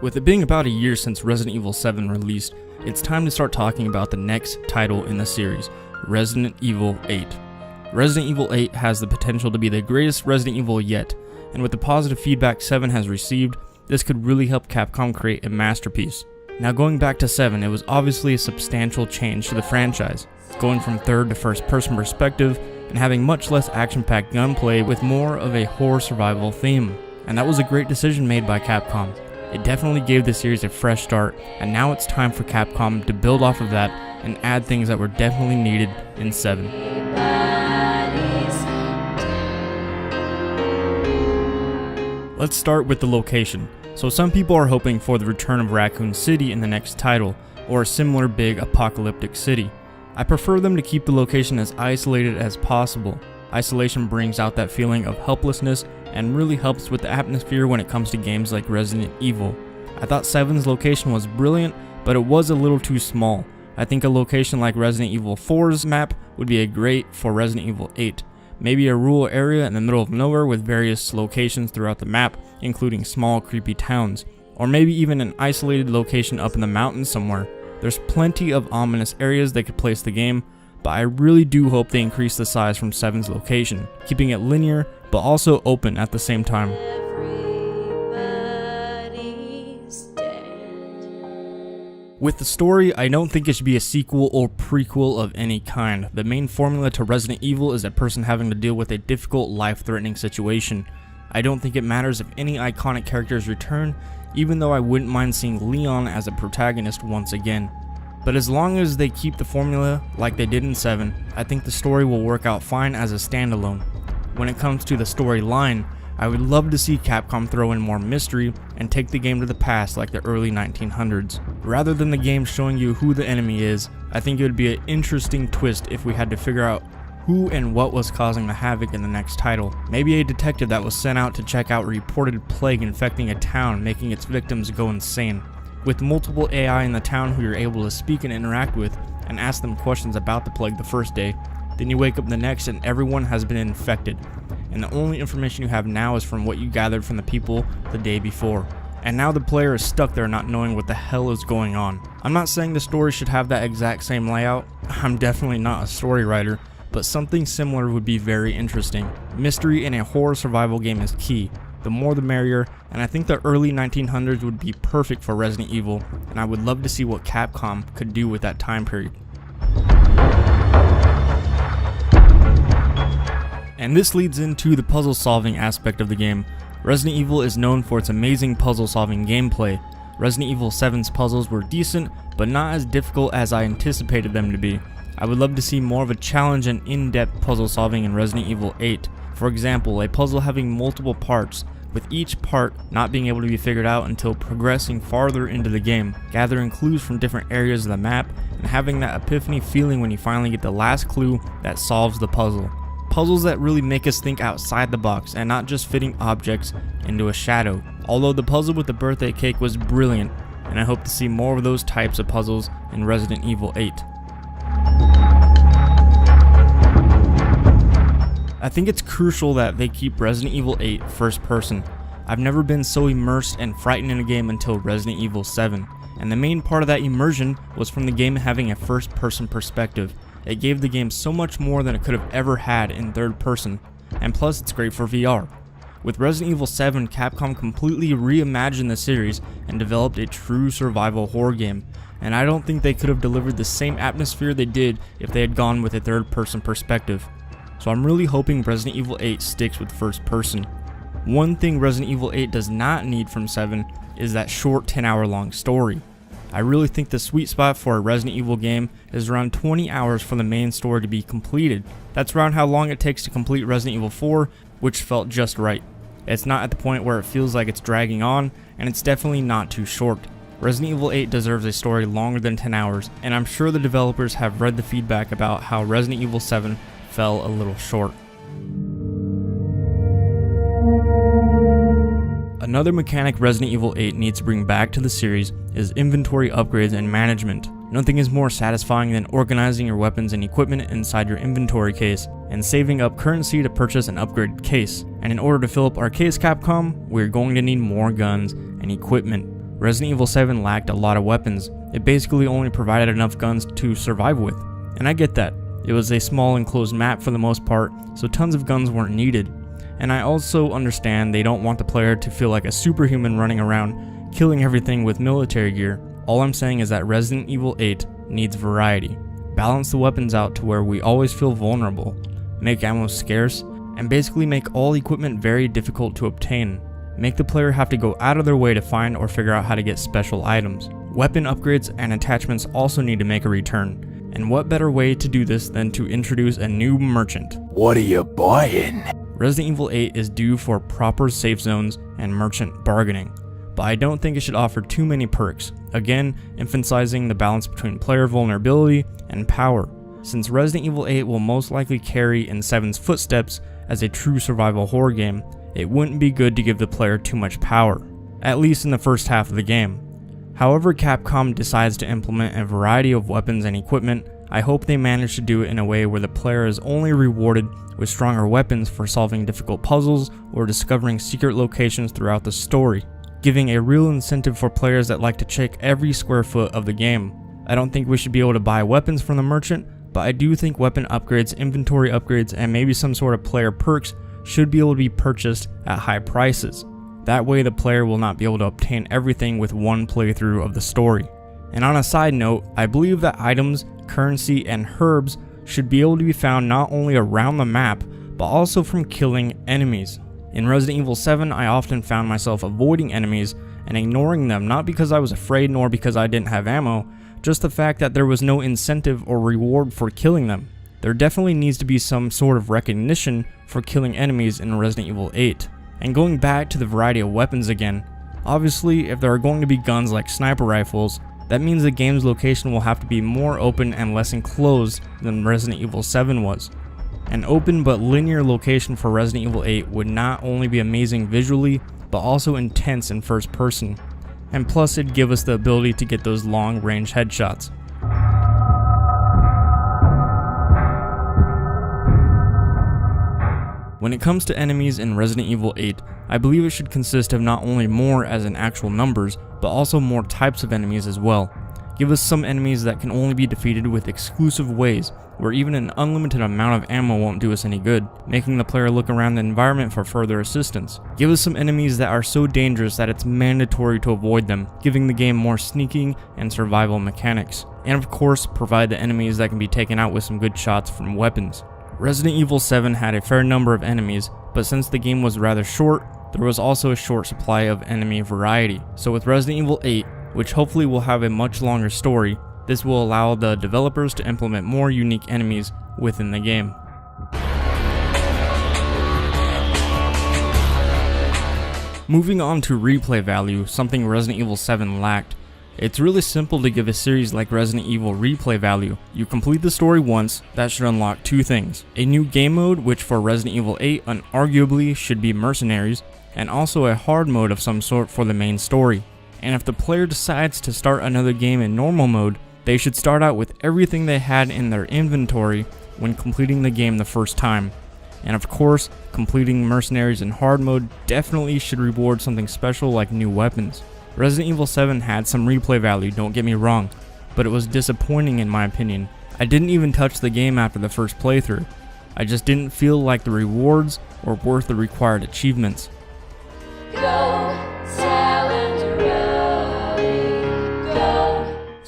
With it being about a year since Resident Evil 7 released, it's time to start talking about the next title in the series, Resident Evil 8. Resident Evil 8 has the potential to be the greatest Resident Evil yet, and with the positive feedback 7 has received, this could really help Capcom create a masterpiece. Now going back to 7, it was obviously a substantial change to the franchise, going from third to first person perspective, and having much less action-packed gunplay with more of a horror survival theme. And that was a great decision made by Capcom. It definitely gave the series a fresh start, and now it's time for Capcom to build off of that and add things that were definitely needed in 7. Let's start with the location. So some people are hoping for the return of Raccoon City in the next title, or a similar big apocalyptic city. I prefer them to keep the location as isolated as possible. Isolation brings out that feeling of helplessness and really helps with the atmosphere when it comes to games like Resident Evil. I thought 7's location was brilliant, but it was a little too small. I think a location like Resident Evil 4's map would be great for Resident Evil 8. Maybe a rural area in the middle of nowhere with various locations throughout the map, including small creepy towns. Or maybe even an isolated location up in the mountains somewhere. There's plenty of ominous areas they could place the game, but I really do hope they increase the size from 7's location, keeping it linear but also open at the same time. With the story, I don't think it should be a sequel or prequel of any kind. The main formula to Resident Evil is a person having to deal with a difficult, life-threatening situation. I don't think it matters if any iconic characters return, even though I wouldn't mind seeing Leon as a protagonist once again. But as long as they keep the formula like they did in 7, I think the story will work out fine as a standalone. When it comes to the storyline, I would love to see Capcom throw in more mystery and take the game to the past like the early 1900s. Rather than the game showing you who the enemy is, I think it would be an interesting twist if we had to figure out who and what was causing the havoc in the next title. Maybe a detective that was sent out to check out a reported plague infecting a town, making its victims go insane. With multiple AI in the town who you're able to speak and interact with and ask them questions about the plague the first day, then you wake up the next and everyone has been infected, and the only information you have now is from what you gathered from the people the day before. And now the player is stuck there not knowing what the hell is going on. I'm not saying the story should have that exact same layout, I'm definitely not a story writer, but something similar would be very interesting. Mystery in a horror survival game is key. The more the merrier, and I think the early 1900s would be perfect for Resident Evil, and I would love to see what Capcom could do with that time period. And this leads into the puzzle solving aspect of the game. Resident Evil is known for its amazing puzzle solving gameplay. Resident Evil 7's puzzles were decent, but not as difficult as I anticipated them to be. I would love to see more of a challenge and in-depth puzzle solving in Resident Evil 8. For example, a puzzle having multiple parts, with each part not being able to be figured out until progressing farther into the game, gathering clues from different areas of the map, and having that epiphany feeling when you finally get the last clue that solves the puzzle. Puzzles that really make us think outside the box and not just fitting objects into a shadow. Although the puzzle with the birthday cake was brilliant, and I hope to see more of those types of puzzles in Resident Evil 8. I think it's crucial that they keep Resident Evil 8 first person. I've never been so immersed and frightened in a game until Resident Evil 7, and the main part of that immersion was from the game having a first person perspective. It gave the game so much more than it could have ever had in third person, and plus it's great for VR. With Resident Evil 7, Capcom completely reimagined the series and developed a true survival horror game, and I don't think they could have delivered the same atmosphere they did if they had gone with a third person perspective. So I'm really hoping Resident Evil 8 sticks with first person. One thing Resident Evil 8 does not need from 7 is that short 10-hour long story. I really think the sweet spot for a Resident Evil game is around 20 hours for the main story to be completed. That's around how long it takes to complete Resident Evil 4, which felt just right. It's not at the point where it feels like it's dragging on, and it's definitely not too short. Resident Evil 8 deserves a story longer than 10 hours, and I'm sure the developers have read the feedback about how Resident Evil 7 fell a little short. Another mechanic Resident Evil 8 needs to bring back to the series is inventory upgrades and management. Nothing is more satisfying than organizing your weapons and equipment inside your inventory case and saving up currency to purchase an upgraded case. And in order to fill up our case, Capcom, we're going to need more guns and equipment. Resident Evil 7 lacked a lot of weapons. It basically only provided enough guns to survive with. And I get that. It was a small enclosed map for the most part, so tons of guns weren't needed. And I also understand they don't want the player to feel like a superhuman running around killing everything with military gear. All I'm saying is that Resident Evil 8 needs variety. Balance the weapons out to where we always feel vulnerable, make ammo scarce, and basically make all equipment very difficult to obtain. Make the player have to go out of their way to find or figure out how to get special items. Weapon upgrades and attachments also need to make a return. And what better way to do this than to introduce a new merchant? What are you buying? Resident Evil 8 is due for proper safe zones and merchant bargaining, but I don't think it should offer too many perks, again emphasizing the balance between player vulnerability and power. Since Resident Evil 8 will most likely carry in 7's footsteps as a true survival horror game, it wouldn't be good to give the player too much power, at least in the first half of the game. However Capcom decides to implement a variety of weapons and equipment, I hope they manage to do it in a way where the player is only rewarded with stronger weapons for solving difficult puzzles or discovering secret locations throughout the story, giving a real incentive for players that like to check every square foot of the game. I don't think we should be able to buy weapons from the merchant, but I do think weapon upgrades, inventory upgrades, and maybe some sort of player perks should be able to be purchased at high prices. That way the player will not be able to obtain everything with one playthrough of the story. And on a side note, I believe that items, currency, and herbs should be able to be found not only around the map, but also from killing enemies. In Resident Evil 7, I often found myself avoiding enemies and ignoring them, not because I was afraid nor because I didn't have ammo, just the fact that there was no incentive or reward for killing them. There definitely needs to be some sort of recognition for killing enemies in Resident Evil 8. And going back to the variety of weapons again, obviously if there are going to be guns like sniper rifles, that means the game's location will have to be more open and less enclosed than Resident Evil 7 was. An open but linear location for Resident Evil 8 would not only be amazing visually, but also intense in first person. And plus it'd give us the ability to get those long range headshots. When it comes to enemies in Resident Evil 8, I believe it should consist of not only more as in actual numbers, but also more types of enemies as well. Give us some enemies that can only be defeated with exclusive ways, where even an unlimited amount of ammo won't do us any good, making the player look around the environment for further assistance. Give us some enemies that are so dangerous that it's mandatory to avoid them, giving the game more sneaking and survival mechanics. And of course, provide the enemies that can be taken out with some good shots from weapons. Resident Evil 7 had a fair number of enemies, but since the game was rather short, there was also a short supply of enemy variety. So with Resident Evil 8, which hopefully will have a much longer story, this will allow the developers to implement more unique enemies within the game. Moving on to replay value, something Resident Evil 7 lacked. It's really simple to give a series like Resident Evil replay value. You complete the story once, that should unlock two things. A new game mode, which for Resident Evil 8 unarguably should be Mercenaries, and also a hard mode of some sort for the main story. And if the player decides to start another game in normal mode, they should start out with everything they had in their inventory when completing the game the first time. And of course, completing Mercenaries in hard mode definitely should reward something special like new weapons. Resident Evil 7 had some replay value, don't get me wrong, but it was disappointing in my opinion. I didn't even touch the game after the first playthrough. I just didn't feel like the rewards were worth the required achievements.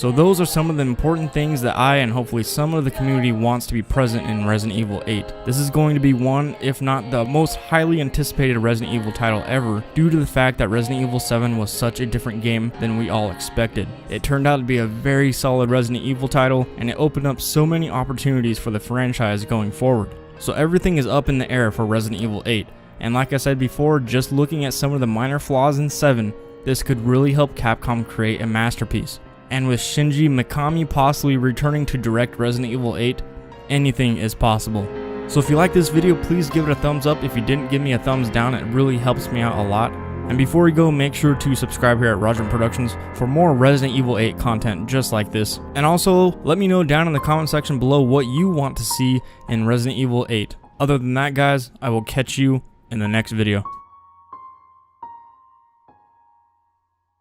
So those are some of the important things that I and hopefully some of the community wants to be present in Resident Evil 8. This is going to be one, if not the most highly anticipated Resident Evil title ever, due to the fact that Resident Evil 7 was such a different game than we all expected. It turned out to be a very solid Resident Evil title, and it opened up so many opportunities for the franchise going forward. So everything is up in the air for Resident Evil 8, and like I said before, just looking at some of the minor flaws in 7, this could really help Capcom create a masterpiece. And with Shinji Mikami possibly returning to direct Resident Evil 8, anything is possible. So if you like this video, please give it a thumbs up. If you didn't, give me a thumbs down, it really helps me out a lot. And before we go, make sure to subscribe here at Roger Productions for more Resident Evil 8 content just like this. And also, let me know down in the comment section below what you want to see in Resident Evil 8. Other than that, guys, I will catch you in the next video.